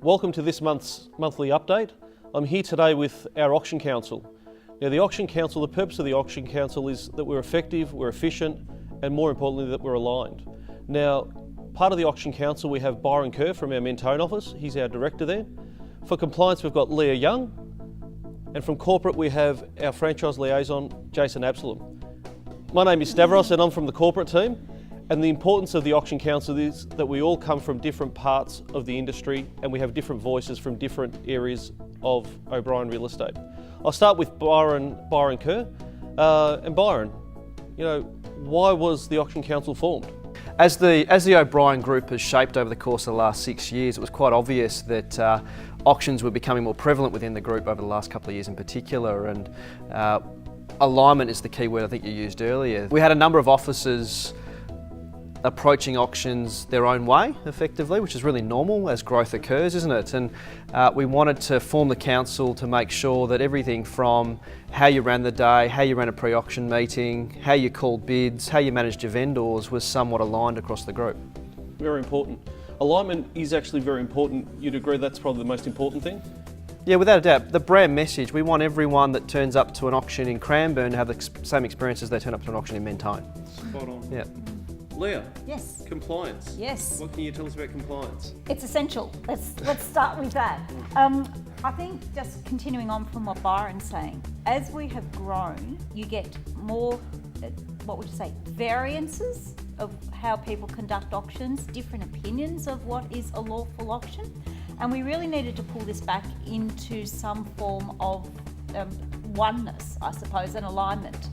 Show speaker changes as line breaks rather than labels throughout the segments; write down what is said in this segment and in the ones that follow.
Welcome to this month's monthly update. I'm here today with our Auction Council. Now the Auction Council, the purpose of the Auction Council is that we're effective, we're efficient, and more importantly that we're aligned. Now, part of the Auction Council we have Byron Kerr from our Mentone office, he's our director there. For compliance we've got Leah Young, and from corporate we have our franchise liaison, Jason Absalom. My name is Stavros and I'm from the corporate team. And the importance of the Auction Council is that we all come from different parts of the industry and we have different voices from different areas of OBrien Real Estate. I'll start with Byron Kerr. And Byron, you know, why was the Auction Council formed?
As the O'Brien Group has shaped over the course of the last 6 years, it was quite obvious that auctions were becoming more prevalent within the group over the last couple of years in particular, and alignment is the key word I think you used earlier. We had a number of offices approaching auctions their own way, effectively, which is really normal as growth occurs, isn't it? And we wanted to form the council to make sure that everything from how you ran the day, how you ran a pre-auction meeting, how you called bids, how you managed your vendors was somewhat aligned across the group.
Very important. Alignment is actually very important. You'd agree that's probably the most important thing?
Yeah, without a doubt. The brand message, we want everyone that turns up to an auction in Cranbourne to have the same experience as they turn up to an auction in Mentone.
Spot on.
Yeah.
Leah?
Yes.
Compliance?
Yes.
What can you tell us about compliance?
It's essential. Let's start with that. I think just continuing on from what Byron's saying, as we have grown, you get more, what would you say, variances of how people conduct auctions, different opinions of what is a lawful auction, and we really needed to pull this back into some form of oneness, I suppose, and alignment.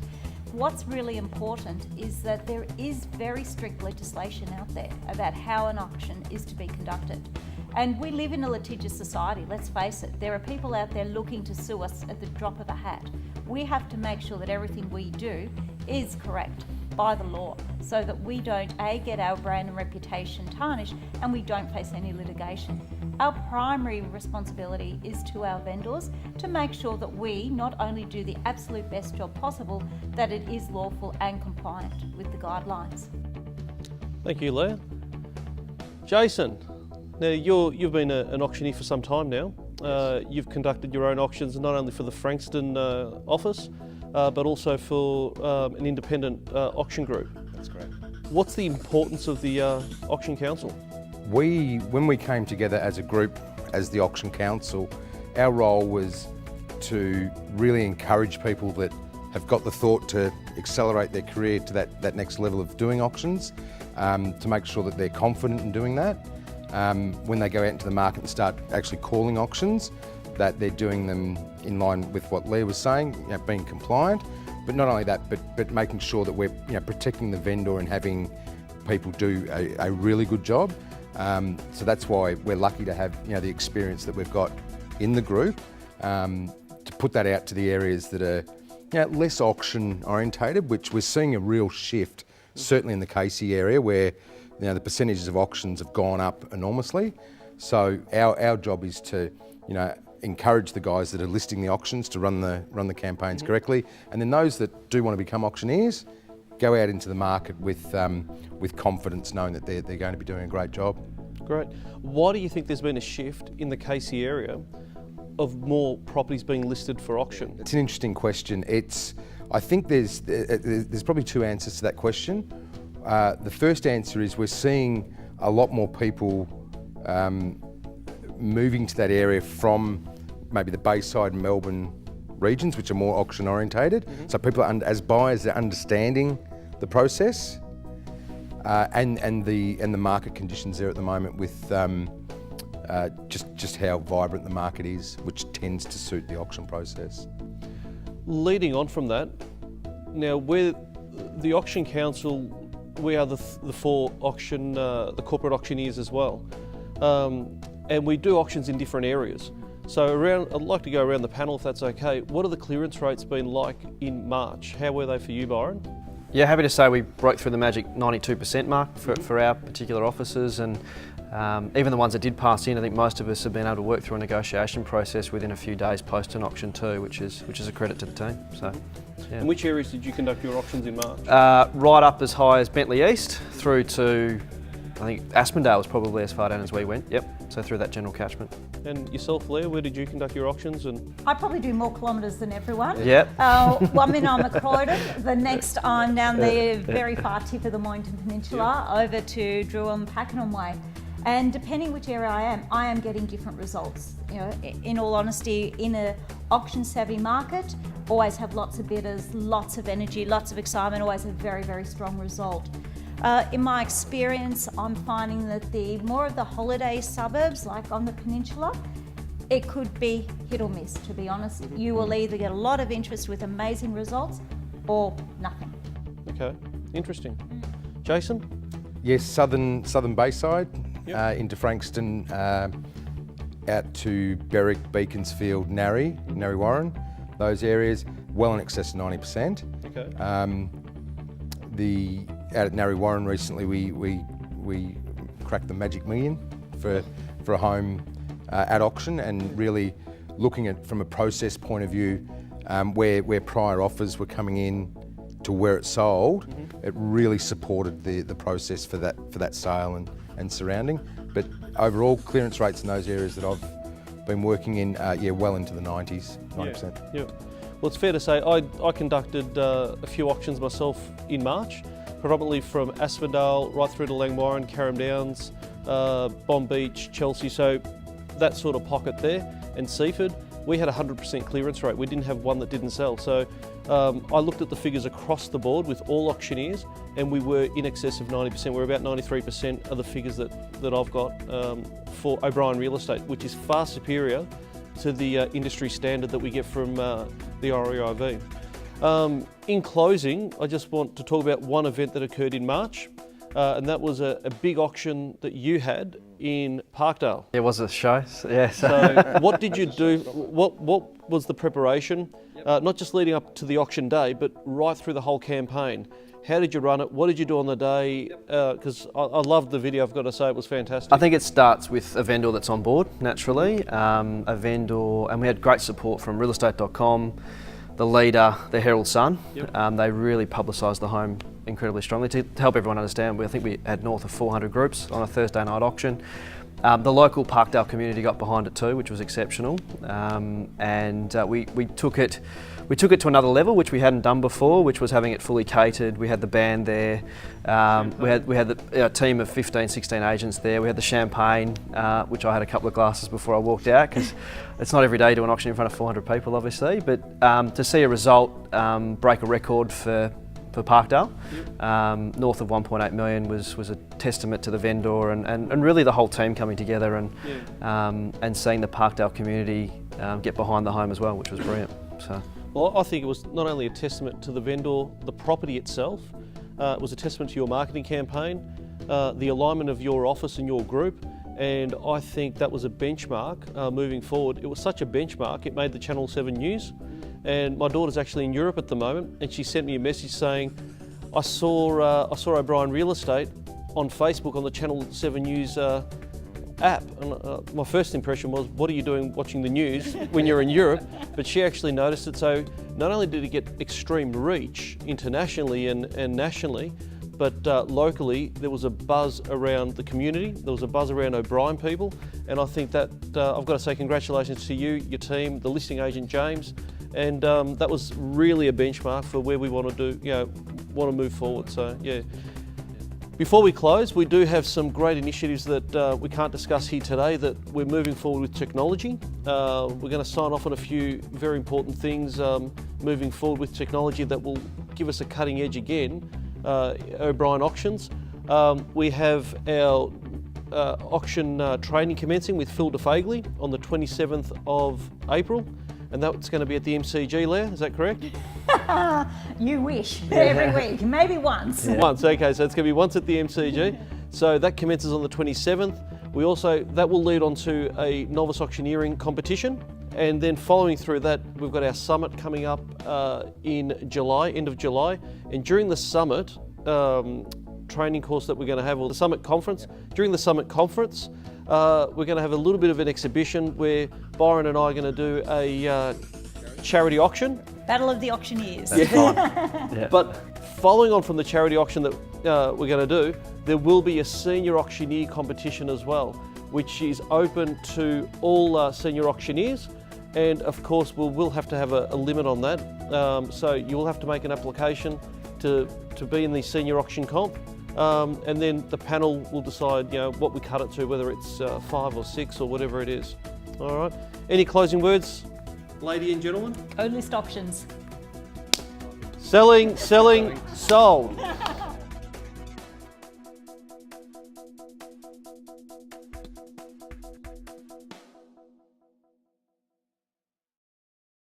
What's really important is that there is very strict legislation out there about how an auction is to be conducted. And we live in a litigious society, let's face it. There are people out there looking to sue us at the drop of a hat. We have to make sure that everything we do is correct by the law so that we don't, A, get our brand and reputation tarnished and we don't face any litigation. Our primary responsibility is to our vendors to make sure that we not only do the absolute best job possible, that it is lawful and compliant with the guidelines.
Thank you, Leah. Jason, now you've been an auctioneer for some time now.
Yes.
You've conducted your own auctions not only for the Frankston office, but also for an independent auction group.
That's correct.
What's the importance of the Auction Council?
When we came together as a group, as the Auction Council, our role was to really encourage people that have got the thought to accelerate their career to that next level of doing auctions, to make sure that they're confident in doing that. When they go out into the market and start actually calling auctions, that they're doing them in line with what Leah was saying, you know, being compliant. But not only that, but making sure that we're protecting the vendor and having people do a really good job. So that's why we're lucky to have the experience that we've got in the group, to put that out to the areas that are less auction orientated, which we're seeing a real shift, certainly in the Casey area where the percentages of auctions have gone up enormously. So our job is to encourage the guys that are listing the auctions to run the campaigns correctly, and then those that do want to become auctioneers go out into the market with confidence, knowing that they're going to be doing a great job.
Great. Why do you think there's been a shift in the Casey area of more properties being listed for auction?
It's an interesting question. I think there's probably two answers to that question. The first answer is we're seeing a lot more people moving to that area from maybe the Bayside and Melbourne regions, which are more auction orientated. So people as buyers are understanding the process and the market conditions there at the moment with just how vibrant the market is, which tends to suit the auction process.
Leading on from that, now we're the Auction Council, we are the four auction, the corporate auctioneers as well. And we do auctions in different areas. So I'd like to go around the panel if that's okay. What have the clearance rates been like in March? How were they for you, Byron?
Yeah, happy to say we broke through the magic 92% mark for our particular offices, and even the ones that did pass in, I think most of us have been able to work through a negotiation process within a few days post an auction too, which is a credit to the team. So. Yeah.
In which areas did you conduct your auctions in March?
Right up as high as Bentley East, through to, I think Aspendale was probably as far down as we went. Yep, so through that general catchment.
And yourself, Leah, where did you conduct your auctions? And
I probably do more kilometres than everyone.
Yep.
1 minute I'm at Croydon, the next I'm down the very far tip of the Mornington Peninsula over to Drewham, Pakenham Way. And depending which area I am getting different results. You know, in all honesty, in a auction savvy market, always have lots of bidders, lots of energy, lots of excitement, always a very, very strong result. In my experience, I'm finding that the more of the holiday suburbs, like on the peninsula, it could be hit or miss, to be honest. You will either get a lot of interest with amazing results or nothing.
okay, interesting. Jason?
Yes, southern Bayside,
Yep.
into Frankston, out to Berwick, Beaconsfield, Narre Warren, those areas, well in excess of 90%.
Okay.
Out at Narre Warren recently, we cracked the magic million for a home at auction, and really looking at from a process point of view, where prior offers were coming in to where it sold, it really supported the process for that sale and surrounding. But overall, clearance rates in those areas that I've been working in, well into the 90%.
Yeah. Well, it's fair to say I conducted a few auctions myself in March, predominantly from Aspendale right through to Langwarrin, Carrum Downs, Bomb Beach, Chelsea, so that sort of pocket there, and Seaford. We had a 100% clearance rate. We didn't have one that didn't sell. So I looked at the figures across the board with all auctioneers, and we were in excess of 90%. We're about 93% of the figures that I've got for OBrien Real Estate, which is far superior to the industry standard that we get from the REIV. In closing, I just want to talk about one event that occurred in March, and that was a big auction that you had in Parkdale.
It was a show, yes.
So what did you do? What was the preparation, not just leading up to the auction day, but right through the whole campaign? How did you run it? What did you do on the day? Because I loved the video, I've got to say, it was fantastic.
I think it starts with a vendor that's on board, naturally. A vendor, and we had great support from realestate.com, the leader, the Herald Sun.
Yep.
They really publicised the home incredibly strongly to help everyone understand. I think we had north of 400 groups on a Thursday night auction. The local Parkdale community got behind it too, which was exceptional, and we took it to another level, which we hadn't done before, which was having it fully catered. We had the band there, we had a team of 15, 16 agents there. We had the champagne, which I had a couple of glasses before I walked out, because it's not every day to do an auction in front of 400 people, obviously. But to see a result break a record for Parkdale, north of 1.8 million was a testament to the vendor and really the whole team coming together and seeing the Parkdale community get behind the home as well, which was brilliant. So.
Well, I think it was not only a testament to the vendor, the property itself, it was a testament to your marketing campaign, the alignment of your office and your group, and I think that was a benchmark moving forward. It was such a benchmark, it made the Channel 7 news. And my daughter's actually in Europe at the moment, and she sent me a message saying, I saw OBrien Real Estate on Facebook on the Channel 7 News app. And my first impression was, what are you doing watching the news when you're in Europe? But she actually noticed it. So not only did it get extreme reach internationally and nationally, but locally there was a buzz around the community, there was a buzz around OBrien people, and I think that I've got to say congratulations to you, your team, the listing agent James, and that was really a benchmark for where we want to do, want to move forward. So yeah. Before we close, we do have some great initiatives that we can't discuss here today that we're moving forward with technology. We're going to sign off on a few very important things moving forward with technology that will give us a cutting edge again, OBrien Auctions. We have our auction training commencing with Phil DeFagley on the 27th of April. And that's going to be at the MCG, Leah, is that correct?
You wish, every week, maybe once.
Yeah. Once, okay, so it's going to be once at the MCG. So that commences on the 27th. That will lead on to a novice auctioneering competition. And then following through that, we've got our summit coming up in July, end of July. And during the summit training course that we're going to have, or the summit conference, during the summit conference, we're going to have a little bit of an exhibition where Byron and I are going to do a charity auction,
Battle of the auctioneers.
That's fine. Yeah.
But following on from the charity auction that we're going to do, there will be a senior auctioneer competition as well, which is open to all senior auctioneers. And of course, we'll have to have a limit on that. So you will have to make an application to be in the senior auction comp. And then the panel will decide, what we cut it to, whether it's 5 or 6 or whatever it is. All right. Any closing words, lady and gentlemen?
Go list auctions.
Selling, sold.